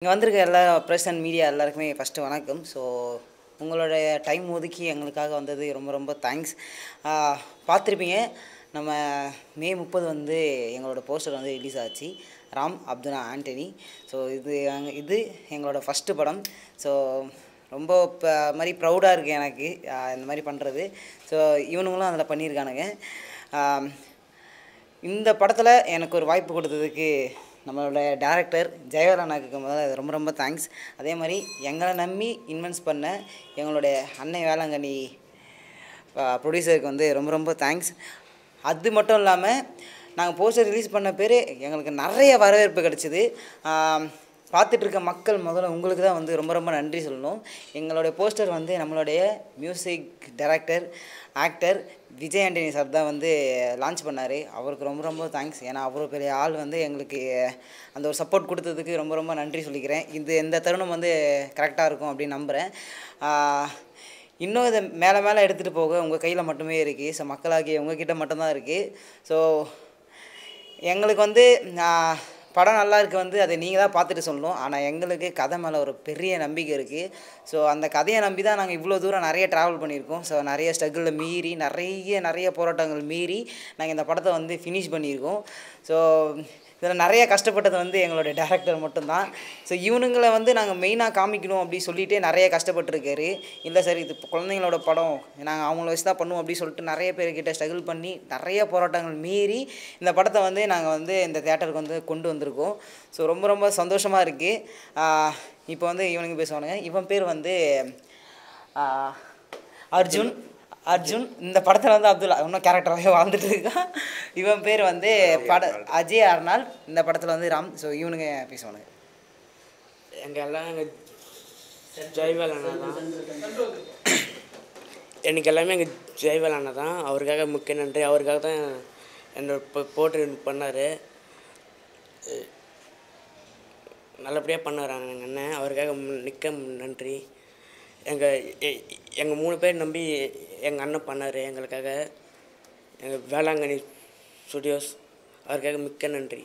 இங்கே வந்திருக்க எல்லா ப்ரெஸ் அண்ட் மீடியா எல்லாருக்குமே ஃபஸ்ட்டு வணக்கம். ஸோ உங்களுடைய டைம் ஒதுக்கி எங்களுக்காக வந்தது ரொம்ப ரொம்ப தேங்க்ஸ். பார்த்துருப்பீங்க, நம்ம மே 30 வந்து எங்களோட போஸ்டர் வந்து ரிலீஸ் ஆச்சு, ராம் அப்துல்லா ஆண்டனி. ஸோ இது எங்களோட ஃபஸ்ட்டு படம். ஸோ ரொம்ப மாதிரி ப்ரௌடாக இருக்குது எனக்கு இந்த மாதிரி பண்ணுறது. ஸோ இவனுங்களும் அதில் பண்ணியிருக்கானுங்க. இந்த படத்தில் எனக்கு ஒரு வாய்ப்பு கொடுத்ததுக்கு நம்மளோட டேரக்டர் ஜெயவரனாக்கு முதல்ல ரொம்ப ரொம்ப தேங்க்ஸ். அதே மாதிரி எங்களை நம்பி இன்வெஸ்ட் பண்ண எங்களுடைய அன்னை வேளாங்கண்ணி ப்ரொடியூசருக்கு வந்து ரொம்ப ரொம்ப தேங்க்ஸ். அது மட்டும் இல்லாமல் நாங்கள் போஸ்டர் ரிலீஸ் பண்ண பேர் எங்களுக்கு நிறைய வரவேற்பு கிடச்சிது. பார்த்துட்ருக்க மக்கள் முதல்ல உங்களுக்கு தான் வந்து ரொம்ப ரொம்ப நன்றி சொல்லணும். எங்களுடைய போஸ்டர் வந்து நம்மளுடைய music director actor Vijay Antony sir தான் வந்து லான்ச் பண்ணார். அவருக்கு ரொம்ப ரொம்ப தேங்க்ஸ். ஏன்னா அவ்வளோ பெரிய ஆள் வந்து எங்களுக்கு அந்த ஒரு சப்போர்ட் கொடுத்ததுக்கு ரொம்ப ரொம்ப நன்றி சொல்லிக்கிறேன். இந்த தருணம் வந்து கரெக்டாக இருக்கும் அப்படின்னு நம்புகிறேன். இன்னும் இதை மேலே மேலே எடுத்துகிட்டு போக உங்கள் கையில் மட்டுமே இருக்குது. ஸோ மக்களாகிய உங்ககிட்ட மட்டும்தான் இருக்குது. ஸோ எங்களுக்கு வந்து படம் நல்லா இருக்குது வந்து அதை நீங்கள் தான் பார்த்துட்டு சொல்லணும். ஆனால் எங்களுக்கு கதை மேலே ஒரு பெரிய நம்பிக்கை இருக்குது. ஸோ அந்த கதையை நம்பி தான் நாங்கள் இவ்வளோ தூரம் நிறைய ட்ராவல் பண்ணியிருக்கோம். ஸோ நிறைய ஸ்ட்ரகிளில் மீறி நிறைய போராட்டங்கள் மீறி நாங்கள் இந்த படத்தை வந்து ஃபினிஷ் பண்ணியிருக்கோம். ஸோ இதில் நிறைய கஷ்டப்பட்டது வந்து எங்களுடைய டேரக்டர் மட்டும்தான். ஸோ இவனுங்களை வந்து நாங்கள் மெயினாக காமிக்கணும் அப்படி சொல்லிவிட்டு நிறைய கஷ்டப்பட்டுருக்காரு. இல்லை சார், இது குழந்தைங்களோட படம், நாங்கள் அவங்கள வச்சு தான் பண்ணுவோம் அப்படின்னு சொல்லிட்டு நிறைய பேர்கிட்ட ஸ்ட்ரகிள் பண்ணி நிறைய போராட்டங்கள் மீறி இந்த படத்தை வந்து நாங்கள் வந்து இந்த தியேட்டருக்கு வந்து கொண்டு வந்திருக்கோம். ஸோ ரொம்ப ரொம்ப சந்தோஷமாக இருக்குது. இப்போ வந்து இவனுங்க பேசுவானுங்க. இவன் பேர் வந்து அர்ஜுன். இந்த படத்தில் வந்து அப்துல்லா இன்னும் கேரக்டராகவே வாழ்ந்துட்டு இருக்கான். இவன் பேர் வந்து அஜய் அர்னால். இந்த படத்தில் வந்து ராம். ஸோ இவனுங்க பேசுவானுங்க. எங்கள் ஜெய்வேலண்ணா தான். எனக்கு எல்லாமே எங்கள் ஜெய்வேலண்ணா தான். அவருக்காக முக்கிய நன்றி. அவருக்காக தான் என்னோட போட்டு பண்ணார். நல்லபடியாக பண்ணாராங்க எங்கள் அண்ணன். அவருக்காக நிற்க நன்றி. எங்கள் 3 பேர் நம்பி எங்கள் அண்ணன் பண்ணார் எங்களுக்காக. எங்கள் வேளாங்கண்ணி ஸ்டுடியோஸ், அவருக்காக மிக்க நன்றி.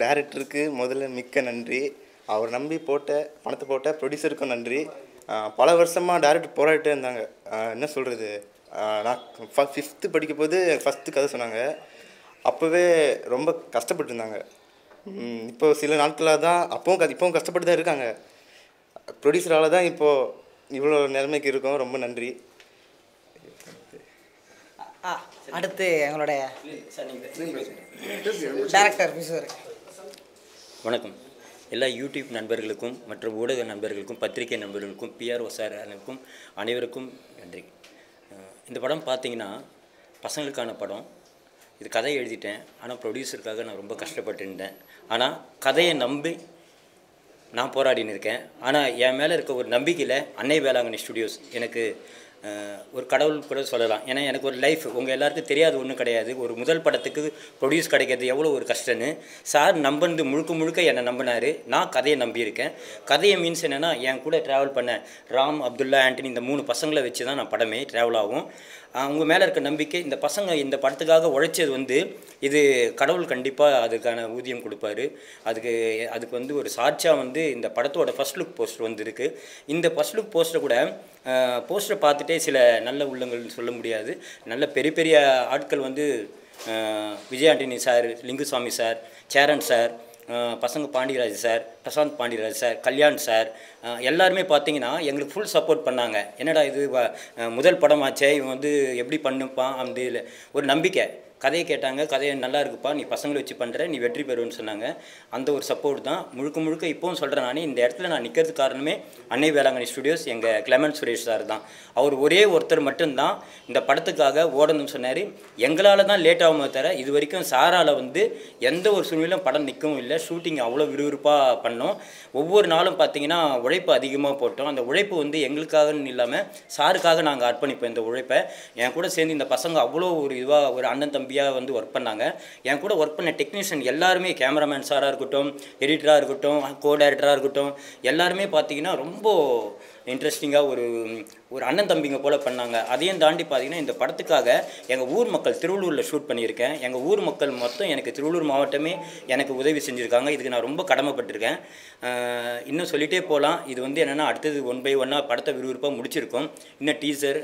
டைரக்டருக்கு முதல்ல மிக்க நன்றி. அவர் நம்பி பணத்தை போட்ட ப்ரொடியூசருக்கும் நன்றி. பல வருஷமாக டைரக்டர் போராடிட்டே இருந்தாங்க. என்ன சொல்கிறது, நான் 5th படிக்கும் போது ஃபஸ்ட்டு கதை சொன்னாங்க. அப்போவே ரொம்ப கஷ்டப்பட்டு இருந்தாங்க. இப்போ சில நாட்களாக தான் இப்போவும் கஷ்டப்பட்டு தான் இருக்காங்க. ப்ரொடியூசரால் தான் இப்போது இவ்வளோ நிலைமைக்கு இருக்கோம். ரொம்ப நன்றி. அடுத்து எங்களுடைய டைரக்டர் பேசுவார். வணக்கம். எல்லா யூடியூப் நண்பர்களுக்கும் மற்றும் ஊடக நண்பர்களுக்கும் பத்திரிகை நண்பர்களுக்கும் பிஆர்ஓ சார்களுக்கும் அனைவருக்கும் நன்றி. இந்த படம் பார்த்திங்கன்னா பசங்களுக்கான படம். இது கதை எழுதிட்டேன். ஆனால் ப்ரொடியூசருக்காக நான் ரொம்ப கஷ்டப்பட்டுருந்தேன். ஆனால் கதையை நம்பி நான் போராடின்னு இருக்கேன். ஆனால் என் மேலே இருக்க ஒரு நம்பிக்கையில் அன்னை வேளாங்கண்ணி ஸ்டுடியோஸ் எனக்கு ஒரு கடவுள் கூட சொல்லலாம். ஏன்னா எனக்கு ஒரு லைஃப் உங்கள் எல்லாருக்கும் தெரியாது ஒன்றும் கிடையாது. ஒரு முதல் படத்துக்கு ப்ரொடியூஸ் கிடைக்கிறது எவ்வளோ ஒரு கஷ்டன்னு சார் நம்பந்து முழுக்க என்னை நம்பினார். நான் கதையை நம்பியிருக்கேன். கதையை மீன்ஸ் என்னென்னா, என் கூட ட்ராவல் பண்ண ராம், அப்துல்லா, ஆண்டனி, இந்த 3 பசங்களை வச்சு தான் நான் படமே ட்ராவல் ஆகும். அவங்க மேலே இருக்க நம்பிக்கை, இந்த பசங்க இந்த படத்துக்காக உழைச்சது வந்து இது கடவுள் கண்டிப்பாக அதுக்கான ஊதியம் கொடுப்பாரு. அதுக்கு வந்து ஒரு சாட்சியாக வந்து இந்த படத்தோட ஃபஸ்ட் லுக் போஸ்டர் வந்துருக்கு. இந்த ஃபஸ்ட் லுக் போஸ்டர் கூட போஸ்டரை பார்த்துட்டே சில நல்ல உள்ளங்கள் சொல்ல முடியாது. நல்ல பெரிய ஆட்கள் வந்து Vijay Antony sir, Lingusamy sir, Cheran sir, Pasanga Pandiraj sir, Prashanth Pandiraj sir, Kalyan sir, எல்லாருமே பார்த்தீங்கன்னா எங்களுக்கு ஃபுல் சப்போர்ட் பண்ணாங்க. என்னடா இது முதல் படமாச்சே, இவன் வந்து எப்படி பண்ணுப்பான் அந்த ஒரு நம்பிக்கை. கதையை கேட்டாங்க, கதையை நல்லா இருக்குப்பா, நீ பசங்களை வச்சு பண்ணுற, நீ வெற்றி பெறுவேன்னு சொன்னாங்க. அந்த ஒரு சப்போர்ட் தான் முழுக்க இப்போவும் சொல்கிறேன். நானே இந்த இடத்துல நான் நிற்கிறதுக்கு காரணமே அன்னை வேளாங்கண்ணி ஸ்டுடியோஸ், எங்கள் கிளமன் சுரேஷ் சார் தான். அவர் ஒரே ஒருத்தர் மட்டும்தான் இந்த படத்துக்காக ஓடணும்னு சொன்னார். எங்களால் தான் லேட் ஆகுமே தவிர இது வரைக்கும் சாரால் வந்து எந்த ஒரு சூழ்நிலையும் படம் நிற்கவும் இல்லை. ஷூட்டிங் அவ்வளோ விறுவிறுப்பாக பண்ணோம். ஒவ்வொரு நாளும் பார்த்திங்கன்னா உழைப்பு அதிகமாக போட்டோம். அந்த உழைப்பு வந்து எங்களுக்காகன்னு இல்லாமல் சாருக்காக நாங்கள் அர்ப்பணிப்போம் இந்த உழைப்பை. என் கூட சேர்ந்து இந்த பசங்க அவ்வளோ ஒரு இதுவாக ஒரு அண்ணன் தம்பி வந்து ஒர்க் பண்ணாங்க. என் கூட ஒர்க் பண்ண டெக்னீஷியன் எல்லாருமே, கேமராமேன் சாராக இருக்கட்டும், எடிட்டராக இருக்கட்டும், கோ டைரக்டராக இருக்கட்டும், எல்லாருமே பார்த்தீங்கன்னா ரொம்ப இன்ட்ரெஸ்டிங்காக ஒரு ஒரு அண்ணன் தம்பிங்க போல் பண்ணாங்க. அதையும் தாண்டி பார்த்திங்கன்னா இந்த படத்துக்காக எங்கள் ஊர் மக்கள் திருவள்ளூரில் ஷூட் பண்ணியிருக்கேன். எங்கள் ஊர் மக்கள் மொத்தம் எனக்கு திருவள்ளூர் மாவட்டமே எனக்கு உதவி செஞ்சுருக்காங்க. இதுக்கு நான் ரொம்ப கடமைப்பட்டிருக்கேன். இன்னும் சொல்லிகிட்டே போகலாம். இது வந்து என்னென்னா அடுத்தது 1 by 1 படத்தை விறுவிறுப்பாக முடிச்சிருக்கோம். இன்னும் டீசர்,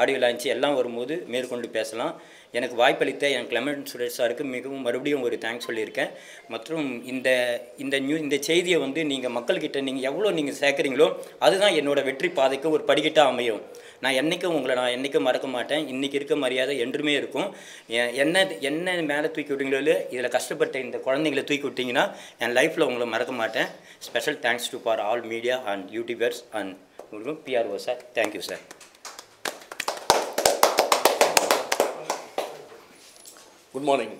ஆடியோ லான்ச் எல்லாம் வரும்போது மேற்கொண்டு பேசலாம். எனக்கு வாய்ப்பளித்த என் கிளமெண்ட் சுரேஷ் சாருக்கு மிகவும் மறுபடியும் ஒரு தேங்க்ஸ் சொல்லியிருக்கேன். மற்றும் இந்த செய்தியை வந்து நீங்கள் மக்கள்கிட்ட நீங்கள் எவ்வளோ நீங்கள் சேர்க்குறீங்களோ அதுதான் என்னோடய வெற்றி பாதைக்கு ஒரு படிக்கட்டாக அமையும். நான் என்றைக்கும் மறக்க மாட்டேன். இன்றைக்கி இருக்க மரியாதை என்றுமே இருக்கும். என்ன மேலே தூக்கி விட்டீங்களோ இதில் கஷ்டப்பட்ட இந்த குழந்தைங்களை தூக்கி விட்டிங்கன்னா என் லைஃப்பில் உங்களை மறக்க மாட்டேன். Special thanks to for all media and YouTubers and PRO sir. Thank you sir. Good morning.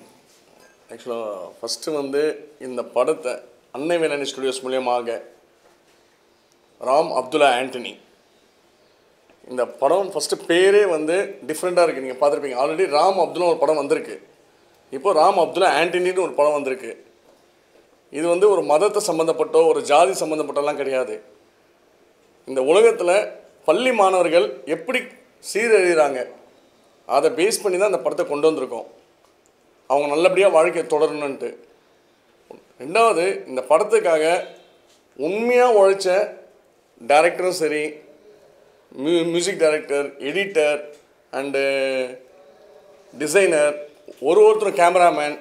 ஆக்சுவலாக ஃபஸ்ட்டு வந்து இந்த படத்தை அன்னை வேளாண் ஸ்டுடியோஸ் மூலியமாக ராம் அப்துல்லா ஆண்டனி, இந்த படம் ஃபஸ்ட்டு பேரே வந்து டிஃப்ரெண்ட்டாக இருக்குது. நீங்கள் பார்த்துருப்பீங்க. ஆல்ரெடி ராம் அப்துல்லா ஒரு படம் வந்திருக்கு. இப்போது ராம் அப்துல்லா ஆண்டனின்னு ஒரு படம் வந்திருக்கு. இது வந்து ஒரு மதத்தை சம்மந்தப்பட்டோ ஒரு ஜாதி சம்மந்தப்பட்டோலாம் கிடையாது. இந்த உலகத்தில் பள்ளி மாணவர்கள் எப்படி சீரழிகிறாங்க அதை பேஸ் பண்ணி தான் இந்த படத்தை கொண்டு வந்திருக்கோம். அவங்க நல்லபடியாக வாழ்க்கையை தொடரணுன்ட்டு. ரெண்டாவது, இந்த படத்துக்காக உண்மையாக உழைச்ச டைரக்டரும் சரி, music director, editor and designer, ஒருத்தரும் கேமராமேன்,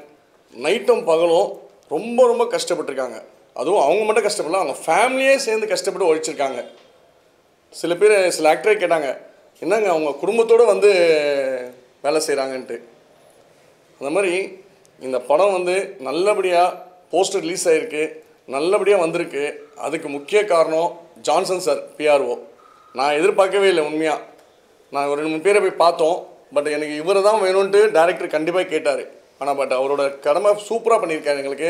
நைட்டும் பகலும் ரொம்ப ரொம்ப கஷ்டப்பட்டுருக்காங்க. அதுவும் அவங்க மட்டும் கஷ்டப்படல, அவங்க ஃபேமிலியே சேர்ந்து கஷ்டப்பட்டு உழைச்சிருக்காங்க. சில ஆக்டரே கேட்டாங்க, என்னங்க அவங்க குடும்பத்தோடு வந்து வேலை செய்கிறாங்கன்ட்டு. அந்த மாதிரி இந்த படம் வந்து நல்லபடியாக போஸ்டர் ரிலீஸ் ஆகிருக்கு, நல்லபடியாக வந்திருக்கு. அதுக்கு முக்கிய காரணம் ஜான்சன் சார், PRO. நான் எதிர்பார்க்கவே இல்லை. உண்மையாக நான் ஒரு 2-3 பேரை போய் பார்த்தோம். பட் எனக்கு இவரை தான் வேணும்ன்ட்டு டைரக்டர் கண்டிப்பாக கேட்டார். ஆனால் அவரோட கடமை சூப்பராக பண்ணியிருக்காரு. எங்களுக்கு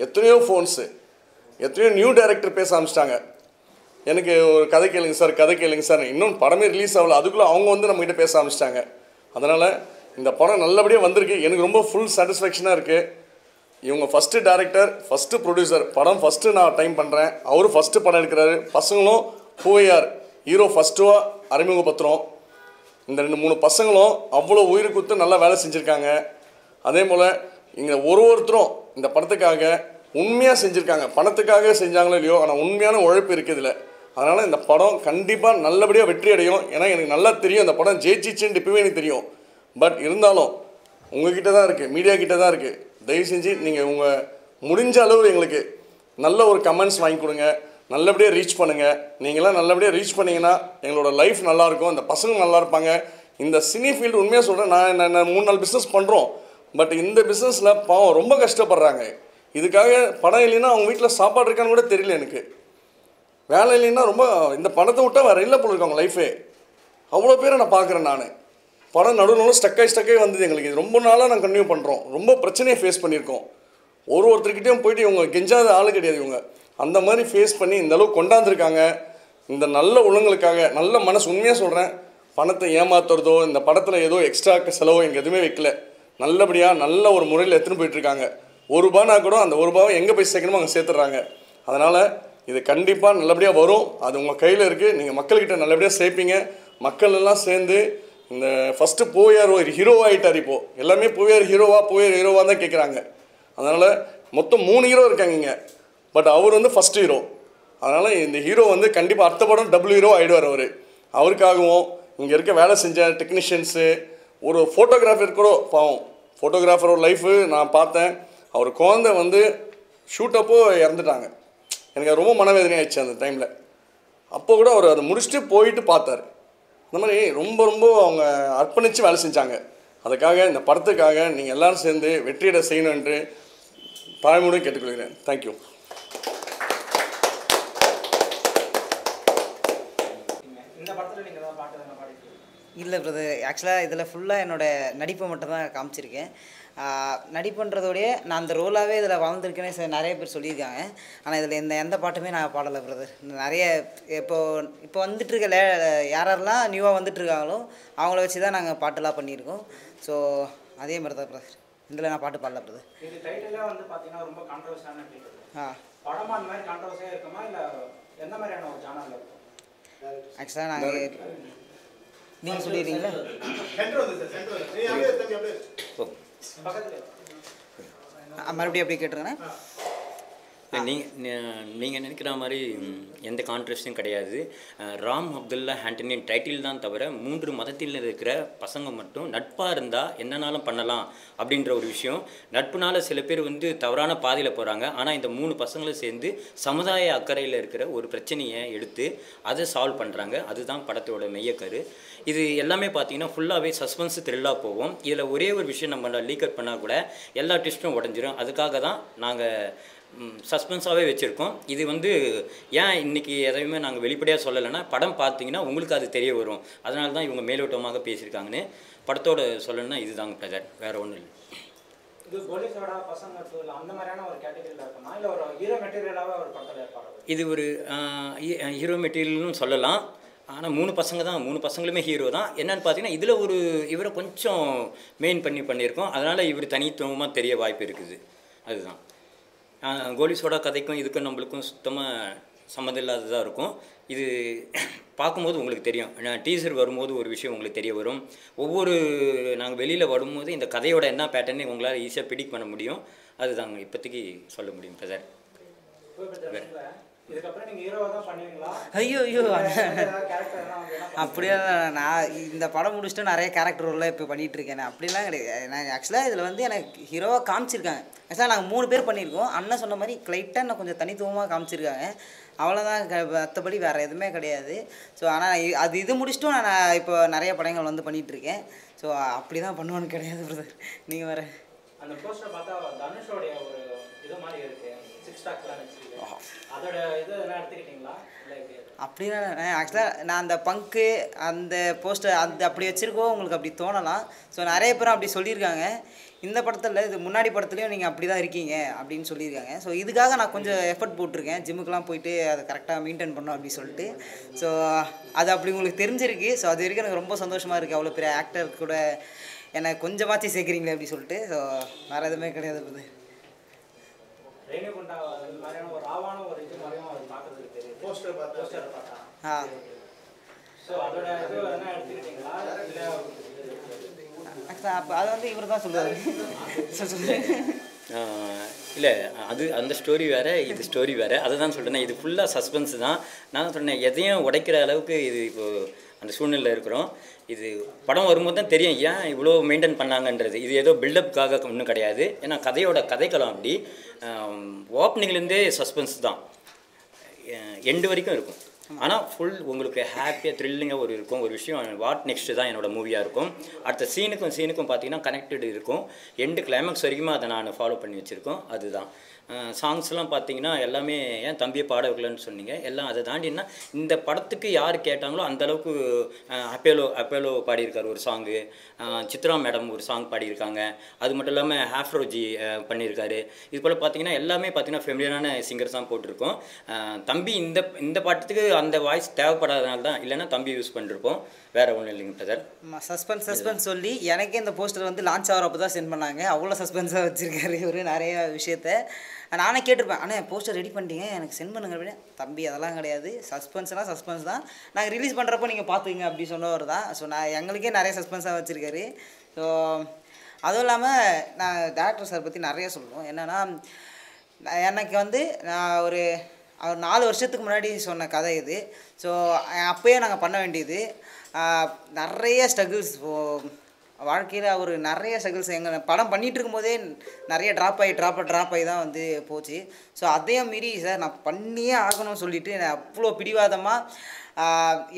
எத்தனையோ ஃபோன்ஸு, எத்தனையோ நியூ டைரக்டர் பேச ஆரம்பிச்சிட்டாங்க. எனக்கு ஒரு கதை கேளுங்க சார். இன்னும் படமே ரிலீஸ் ஆகல, அதுக்குள்ளே அவங்க வந்து நம்மகிட்ட பேச ஆரம்பிச்சிட்டாங்க. அதனால் இந்த படம் நல்லபடியாக வந்திருக்கு. எனக்கு ரொம்ப ஃபுல் சாட்டிஸ்ஃபேக்ஷனாக இருக்குது. இவங்க ஃபஸ்ட்டு டைரக்டர், ஃபஸ்ட்டு ப்ரொடியூசர். படம் ஃபஸ்ட்டு நான் டைம் பண்ணுறேன், அவரும் ஃபஸ்ட்டு படம் எடுக்கிறாரு. பசங்களும் பூவையார் ஹீரோ ஃபஸ்ட்டுவாக அறிமுகப்படுத்துகிறோம். இந்த 2-3 பசங்களும் அவ்வளோ உயிர் கொடுத்து நல்லா வேலை செஞ்சுருக்காங்க. அதே போல் இங்கே ஒருத்தரும் இந்த படத்துக்காக உண்மையாக செஞ்சுருக்காங்க. பணத்துக்காக செஞ்சாங்களோ இல்லையோ, ஆனால் உண்மையான உழைப்பு இருக்குது இதில். அதனால் இந்த படம் கண்டிப்பாக நல்லபடியாக வெற்றி அடையும். ஏன்னா எனக்கு நல்லா தெரியும் இந்த படம் ஜெயிச்சிச்சுன்னு இப்போவே எனக்கு தெரியும். பட் இருந்தாலும் உங்ககிட்ட தான் இருக்குது, மீடியா கிட்ட தான் இருக்குது. தயவு செஞ்சு நீங்கள் உங்கள் முடிஞ்ச அளவு எங்களுக்கு நல்ல ஒரு கமெண்ட்ஸ் வாங்கி கொடுங்க, நல்லபடியாக ரீச் பண்ணுங்கள். நீங்களாம் நல்லபடியாக ரீச் பண்ணிங்கன்னா எங்களோட லைஃப் நல்லாயிருக்கும், இந்த பசங்க நல்லா இருப்பாங்க. இந்த சினி ஃபீல்டு உண்மையாக சொல்கிறேன், நான் 3-4 பிஸ்னஸ் பண்ணுறோம். பட் இந்த பிஸ்னஸில் பாவம் ரொம்ப கஷ்டப்படுறாங்க. இதுக்காக படம் இல்லைன்னா அவங்க வீட்டில் சாப்பாடு இருக்கான்னு கூட தெரியல. எனக்கு வேலை இல்லைன்னா ரொம்ப இந்த படத்தை விட்டால் வேறு இல்லை போல இருக்காங்க லைஃபே. அவ்வளோ பேரை நான் பார்க்குறேன். நான் படம் நடுவில் ஸ்டக்காகி வந்தது. எங்களுக்கு இது ரொம்ப நாளாக நாங்கள் கன்டினியூ பண்ணுறோம். ரொம்ப பிரச்சனையை ஃபேஸ் பண்ணியிருக்கோம். ஒருத்தர்கிட்டையும் போயிட்டு இவங்க கெஞ்சாத ஆள் கிடையாது. இவங்க அந்த மாதிரி ஃபேஸ் பண்ணி இந்த அளவுக்கு கொண்டாந்துருக்காங்க. இந்த நல்ல உள்ளங்களுக்காக நல்ல மனசு. உண்மையாக சொல்கிறேன், பணத்தை ஏமாத்துறதோ இந்த படத்தில் ஏதோ எக்ஸ்ட்ரா செலவோ எங்கள் எதுவுமே வைக்கல. நல்லபடியாக நல்ல ஒரு முறையில் எடுத்துன்னு போயிட்டுருக்காங்க. ₹1 கூட அந்த ₹1 எங்கே போய் சேர்க்கணுமோ அங்கே சேர்த்துட்றாங்க. அதனால் இது கண்டிப்பாக நல்லபடியாக வரும். அது உங்கள் கையில் இருக்குது. நீங்கள் மக்கள்கிட்ட நல்லபடியாக சேர்ப்பீங்க. மக்கள் எல்லாம் சேர்ந்து இந்த ஃபஸ்ட்டு பூவையார் ஒரு ஹீரோ ஆகிட்டார். இப்போது எல்லாமே பூவையார் ஹீரோவாக தான் கேட்குறாங்க. அதனால் மொத்தம் 3 ஹீரோ இருக்காங்க இங்கே. பட் அவர் வந்து ஃபஸ்ட் ஹீரோ. அதனால் இந்த ஹீரோ வந்து கண்டிப்பாக அடுத்த படம் டபுள் ஹீரோ ஆகிடுவார். அவருக்காகவும் இங்கே இருக்க வேலை செஞ்ச டெக்னீஷியன்ஸு, ஒரு ஃபோட்டோகிராஃபர் கூட பாவம், ஃபோட்டோகிராஃபரோட லைஃபு நான் பார்த்தேன். அவர் குழந்தை வந்து ஷூட்டப்போ இறந்துட்டாங்க. எனக்கு அது ரொம்ப மனவேதனை ஆயிடுச்சு அந்த டைமில். அப்போ கூட அவர் அதை முடிச்சுட்டு போயிட்டு பார்த்தார். இந்த மாதிரி ரொம்ப அவங்க அர்ப்பணித்து வேலை செஞ்சாங்க. அதுக்காக இந்த படத்துக்காக நீங்கள் எல்லோரும் சேர்ந்து வெற்றியிட செய்யணும் என்று தாழ்மையுடன் கேட்டுக்கொள்கிறேன். தேங்க்யூ. இல்லை பிரதர், ஆக்சுவலாக இதில் ஃபுல்லாக என்னோடய நடிப்பை மட்டும் தான் காமிச்சிருக்கேன். நடிப்புன்றதோடைய நான் அந்த ரோலாகவே இதில் வளர்ந்துருக்கேன்னு நிறைய பேர் சொல்லியிருக்காங்க. ஆனால் இதில் எந்த பாட்டுமே நான் பாடலை பிரதர். நிறைய இப்போ வந்துட்டுருக்க யாரெல்லாம் நியூவாக வந்துட்டுருக்காங்களோ அவங்கள வச்சு தான் நாங்கள் பாட்டெல்லாம் பண்ணியிருக்கோம். ஸோ அதே மாதிரி தான் பிரதர், இதில் நான் பாட்டு பாடல பிரதர். இது டைட்டிலே வந்து பார்த்தீங்கன்னா ரொம்ப கான்ட்ரவர்சியான டைட்டில். படமா அந்த மாதிரி கான்ட்ரவர்சியாக இருக்குமா இல்லை எந்த மாதிரியான ஒரு ஜானரில் இருக்கும்? ஆக்சுவலாக நாங்கள் நீங்கள் சொல்லிடுறீங்களா? மறுபடியும் அப்படியே கேட்டுருங்கண்ணே. நீங்கள் நினைக்கிற மாதிரி எந்த கான்ட்ரஸ்டும் கிடையாது. ராம் அப்துல்லா ஆண்டனியின் டைட்டில் தான் தவிர 3 மதத்தில் இருக்கிற பசங்க மட்டும் நட்பாக இருந்தால் என்னன்னாலும் பண்ணலாம் அப்படின்ற ஒரு விஷயம். நட்புனால சில பேர் வந்து தவறான பாதையில் போகிறாங்க. ஆனால் இந்த 3 பசங்களும் சேர்ந்து சமுதாய அக்கறையில் இருக்கிற ஒரு பிரச்சனையை எடுத்து அதை சால்வ் பண்ணுறாங்க. அதுதான் படத்தோட மையக்கரு. இது எல்லாமே பார்த்தீங்கன்னா ஃபுல்லாகவே சஸ்பென்ஸ் த்ரில்லாக போகும். இதில் ஒரே ஒரு விஷயம் நம்ம லீக் அவுட் பண்ணால் கூட எல்லா ட்விஸ்ட்டும் உடஞ்சிரும். அதுக்காக தான் நாங்கள் சஸ்பென்ஸாகவே வச்சுருக்கோம். இது வந்து ஏன் இன்றைக்கி எதையுமே நாங்கள் வெளிப்படையாக சொல்லலைன்னா படம் பார்த்தீங்கன்னா உங்களுக்கு அது தெரிய வரும். அதனால தான் இவங்க மேலோட்டமாக பேசியிருக்காங்கன்னு படத்தோட சொல்லணும்னா இதுதாங்க பிரதர், வேறு ஒன்றும் இல்லை. இது போலீஸோட பசங்க அந்த மாதிரியான ஒரு கேட்டகரியில் இருக்குமா இல்லை ஒரு ஹீரோ மெட்டீரியலாகவே ஒரு படத்தில் இருப்பாங்க? இது ஒரு ஹீரோ மெட்டீரியல்னு சொல்லலாம். ஆனால் 3 பசங்க தான், 3 பசங்களுமே ஹீரோ தான். என்னென்னு பார்த்தீங்கன்னா இதில் ஒரு இவரை கொஞ்சம் மெயின் பண்ணியிருக்கோம். அதனால் இவர் தனித்துவமாக தெரிய வாய்ப்பு இருக்குது. அதுதான் கோலிஸோட கதைக்கும் இதுக்கும் நம்மளுக்கும் சுத்தமாக சம்மந்தம் இல்லாததாக இருக்கும். இது பார்க்கும்போது உங்களுக்கு தெரியும். டீசர் வரும்போது ஒரு விஷயம் உங்களுக்கு தெரிய வரும். ஒவ்வொரு நாங்கள் வெளியில் வரும்போது இந்த கதையோட என்ன பேட்டர்னு உங்களால் ஈஸியாக பிடிக் பண்ண முடியும். அதுதாங்க இப்போதைக்கு சொல்ல முடியும் பிரதர். ஐயோ அப்படியே நான் இந்த படம் முடிச்சுட்டு நிறைய கேரக்டர் ரோல்லாம் இப்போ பண்ணிகிட்ருக்கேன். அப்படிலாம் கிடையாது. நான் ஆக்சுவலாக இதில் வந்து எனக்கு ஹீரோவாக காமிச்சிருக்காங்க. ஆக்சுவலாக நாங்கள் 3 பேர் பண்ணியிருக்கோம். அண்ணன் சொன்ன மாதிரி லைட்டாக இன்னும் கொஞ்சம் தனித்துவமாக காமிச்சிருக்காங்க. அவ்வளோதான், மற்றபடி வேறு எதுவுமே கிடையாது. ஸோ ஆனால் இது முடிச்சுட்டும் நான் இப்போ நிறைய படங்கள் வந்து பண்ணிகிட்ருக்கேன். ஸோ அப்படி தான் பண்ணுவான்னு கிடையாது பிரதர். நீங்கள் வேறு அந்த போஸ்டர் பார்த்தா தனுஷோடைய ஒரு இது மாதிரி இருக்குது, 6 பேக்லாம் வச்சுருக்கு. அதோட இது எல்லாம் எடுத்துக்கிட்டீங்களா? அப்படின்னா ஆக்சுவலாக நான் அந்த பங்கு அந்த போஸ்டர் அப்படி வச்சுருக்கோம் உங்களுக்கு அப்படி தோணலாம். ஸோ நிறைய பேரும் அப்படி சொல்லியிருக்காங்க. இந்த படத்தில் இது முன்னாடி படத்துலையும் நீங்கள் அப்படி தான் இருக்கீங்க அப்படின்னு சொல்லியிருக்காங்க. ஸோ இதுக்காக நான் கொஞ்சம் எஃபர்ட் போட்டிருக்கேன். ஜிம்முக்கெலாம் போயிட்டு அதை கரெக்டாக மெயின்டைன் பண்ணோம் அப்படி சொல்லிட்டு. ஸோ அது அப்படி உங்களுக்கு தெரிஞ்சிருக்கு. ஸோ அது வரைக்கும் எனக்கு ரொம்ப சந்தோஷமாக இருக்குது. அவ்வளோ பெரிய ஆக்டர் கூட எனக்கு கொஞ்சமாச்சு சேர்க்குறீங்களே அப்படி சொல்லிட்டு. ஸோ வேறு எதுவுமே கிடையாது. அது ரேணுகுண்டா இந்த மாதிரியான ஒரு ராவான ஒரு இது மாதிரியும் அது பார்க்குறதுக்கு தெரியுது. போஸ்டர் பார்த்தா ஸோ அதோட இது என்ன எடுத்துக்கிட்டீங்களா? இல்லை அப்போ அது வந்து இவர் தான் சொல்லுவார். இல்லை அது அந்த ஸ்டோரி வேறு, இது ஸ்டோரி வேறு. அதை தான் சொல்கிறேன். இது ஃபுல்லாக சஸ்பென்ஸ் தான். நான் சொன்னேன் எதையும் உடைக்கிற அளவுக்கு இது இப்போது அந்த சூழ்நிலை இருக்கிறோம். இது படம் வரும்போது தான் தெரியும் ஏன் இவ்வளோ மெயின்டைன் பண்ணாங்கன்றது. இது ஏதோ பில்டப்புக்காக ஒன்றும் கிடையாது. ஏன்னா கதையோட கதைக்களம் அப்படி ஓப்பனிங்லேருந்தே சஸ்பென்ஸ் தான், எண்டு வரைக்கும் இருக்கும். ஆனால் ஃபுல் உங்களுக்கு ஹாப்பியாக த்ரில்லிங்காக ஒரு இருக்கும். ஒரு விஷயம் வாட் நெக்ஸ்ட்டு தான் என்னோடய மூவியாக இருக்கும். அடுத்த சீனுக்கும் பார்த்தீங்கன்னா கனெக்டட் இருக்கும். எண்டு கிளைமேக்ஸ் வரைக்குமே அதை நான் ஃபாலோ பண்ணி வச்சுருக்கோம். அதுதான் சாங்ஸ்லாம் பார்த்தீங்கன்னா எல்லாமே ஏன் தம்பியை பாட வைக்கலன்னு சொன்னீங்க. எல்லாம் அதை தாண்டினா இந்த படத்துக்கு யார் கேட்டாங்களோ அந்தளவுக்கு அப்பேலோ பாடியிருக்கார் ஒரு சாங்கு, சித்ரா மேடம் ஒரு சாங் பாடியிருக்காங்க. அது மட்டும் இல்லாமல் ஆஃப்ரோஜி பண்ணியிருக்காரு. இது போல் பார்த்தீங்கன்னா எல்லாமே பார்த்தீங்கன்னா ஃபெமிலியரான சிங்கர்ஸ் தான் போட்டிருக்கோம். தம்பி இந்த பாட்டுக்கு அந்த வாய்ஸ் தேவைப்படாதனால தான், இல்லைன்னா தம்பி யூஸ் பண்ணிருப்போம். வேறு ஒன்றும் இல்லைங்க பிரதர். சஸ்பென்ஸ் சொல்லி எனக்கே இந்த போஸ்டர் வந்து லான்ச் ஆகிறப்போ தான் சென்ட் பண்ணாங்க. அவ்வளோ சஸ்பென்ஸாக வச்சுருக்காரு இவர் நிறைய விஷயத்த. நானே கேட்டிருப்பேன், ஆனால் போஸ்டர் ரெடி பண்ணிட்டீங்க எனக்கு சென்ட் பண்ணுங்க அப்படின்னு. தம்பி அதெல்லாம் கிடையாது, சஸ்பென்ஸ்னால் சஸ்பென்ஸ் தான், நாங்கள் ரிலீஸ் பண்ணுறப்போ நீங்கள் பார்த்துங்க அப்படி சொன்னவர் தான். ஸோ எங்களுக்கே நிறைய சஸ்பென்ஸாக வச்சுருக்காரு. ஸோ அதுவும் இல்லாமல் நான் டேரக்டர் சார் பற்றி நிறைய சொல்லணும். என்னென்னா எனக்கு வந்து நான் அவர் 4 வருஷத்துக்கு முன்னாடி சொன்ன கதை இது. ஸோ அப்போயே நாங்கள் பண்ண வேண்டியது நிறைய ஸ்ட்ரகிள்ஸ். வாழ்க்கையில் அவர் நிறைய ஸ்ட்ரகிள்ஸ் எங்கள் படம் பண்ணிகிட்டு இருக்கும்போதே நிறைய ட்ராப் ஆகி தான் வந்து போச்சு. ஸோ அதையும் மீறி சார் நான் பண்ணியே ஆகணும்னு சொல்லிவிட்டு அவ்வளோ பிடிவாதமாக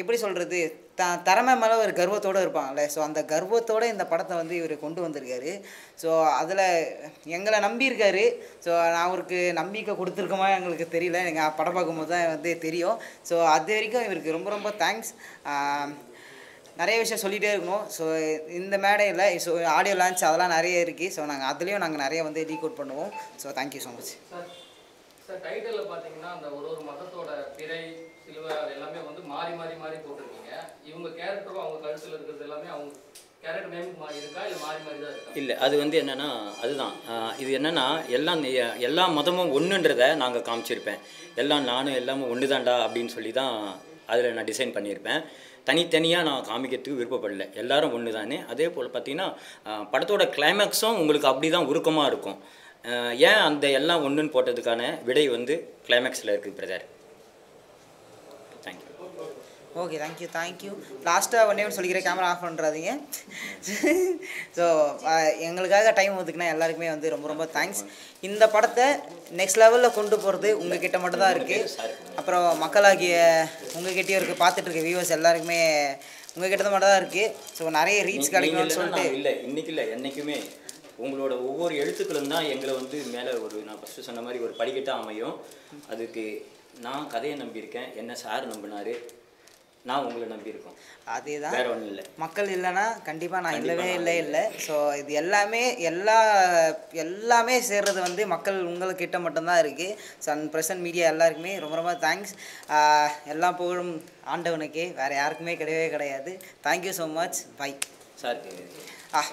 எப்படி சொல்கிறது, திறமை மேலே ஒரு கர்வத்தோடு இருப்பாங்கள்ல. ஸோ அந்த கர்வத்தோடு இந்த படத்தை வந்து இவர் கொண்டு வந்திருக்காரு. ஸோ அதில் எங்களை நம்பியிருக்காரு. ஸோ நான் அவருக்கு நம்பிக்கை கொடுத்துருக்கோமா எங்களுக்கு தெரியல, எங்கள் படம் பார்க்கும்போது தான் வந்து தெரியும். ஸோ அது வரைக்கும் இவருக்கு ரொம்ப ரொம்ப தேங்க்ஸ். நிறைய விஷயம் சொல்லிகிட்டே இருக்கணும். ஸோ இந்த மேடையில் ஸோ ஆடியோ லான்ச் அதெல்லாம் நிறைய இருக்குது. ஸோ அதுலேயும் நாங்கள் நிறைய வந்து டீகோட் பண்ணுவோம். So thank you so much. Sir டைட்டிலில் பார்த்தீங்கன்னா அந்த ஒரு மதத்தோட பிறை சிலுவை அது எல்லாமே வந்து மாறி போட்டிருக்கீங்க. இவங்க கேரக்டரும் அவங்க கருத்தில் இருக்கிறது எல்லாமே அவங்க கேரக்டர் நேம் மாறி இருக்கா இல்லை மாறி தான் இருக்கா? இல்லை, அது வந்து என்னென்னா அதுதான் இது என்னென்னா எல்லா மதமும் ஒன்றுன்றதை நாங்கள் காமிச்சிருப்பேன். எல்லாம் நானும் எல்லாமே ஒன்று தான்டா அப்படின்னு சொல்லி தான் அதில் நான் டிசைன் பண்ணியிருப்பேன். தனித்தனியாக நான் காமிக்கிறதுக்கு விருப்பப்படல, எல்லாரும் ஒன்று தானே. அதே போல் பார்த்திங்கன்னா படத்தோட கிளைமேக்ஸும் உங்களுக்கு அப்படி தான் உருக்கமாக இருக்கும். ஏன் அந்த எல்லாம் ஒன்றுன்னு போட்டதுக்கான விடை வந்து கிளைமேக்ஸில் இருக்குது பிரதர். தேங்க்யூ. Okay, thank you. லாஸ்ட்டாக ஒன்றே ஒன்று சொல்லிக்கிறேன், கேமரா ஆஃப் பண்ணுறாதீங்க. ஸோ எங்களுக்காக டைம் ஒதுக்குனா எல்லாருக்குமே வந்து ரொம்ப ரொம்ப தேங்க்ஸ். இந்த படத்தை நெக்ஸ்ட் லெவலில் கொண்டு போகிறது உங்ககிட்ட மட்டும் தான் இருக்குது. அப்புறம் மக்களாகிய உங்ககிட்டயும் இருக்குது, பார்த்துட்டு இருக்க வியூவர்ஸ் எல்லாருக்குமே உங்ககிட்ட தான் மட்டும் தான் இருக்குது. ஸோ நிறைய ரீச் கிடைக்கணும்னு சொல்லிட்டு இல்லை, இன்றைக்கி இல்லை, என்றைக்குமே உங்களோட ஒவ்வொரு எழுத்துக்களும் தான் எங்களை வந்து மேலே ஒரு, நான் ஃபஸ்ட்டு சொன்ன மாதிரி ஒரு படிக்கட்டாக அமையும். அதுக்கு நான் கதையை நம்பியிருக்கேன், என்ன சார் நம்பினார், நான் உங்களை நம்பியிருக்கோம். அதே தான், வேறு ஒன்றும் இல்லை. மக்கள் இல்லைன்னா கண்டிப்பாக நான் இல்லை. ஸோ இது எல்லாமே சேர்றது வந்து மக்கள் உங்கள்கிட்ட மட்டும்தான் இருக்குது. ஸோ அண்ட் ப்ரெசன்ட் மீடியா எல்லாருக்குமே ரொம்ப ரொம்ப தேங்க்ஸ். எல்லாம் புகழும் ஆண்டவனுக்கே, வேறு யாருக்குமே கிடையவே கிடையாது. Thank you so much. Bye sir. Sir